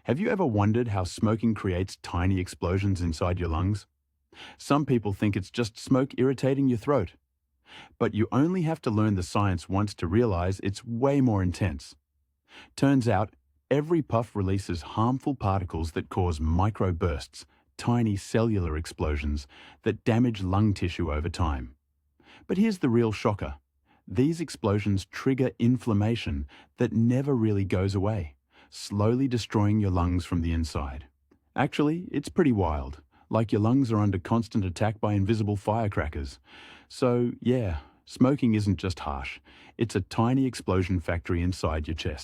Have you ever wondered how smoking creates tiny explosions inside your lungs? Some people think it's just smoke irritating your throat, but you only have to learn the science once to realize it's way more intense. Turns out, every puff releases harmful particles that cause microbursts, tiny cellular explosions that damage lung tissue over time. But here's the real shocker. These explosions trigger inflammation that never really goes away, slowly destroying your lungs from the inside. Actually, it's pretty wild, like your lungs are under constant attack by invisible firecrackers. So, yeah, smoking isn't just harsh. It's a tiny explosion factory inside your chest.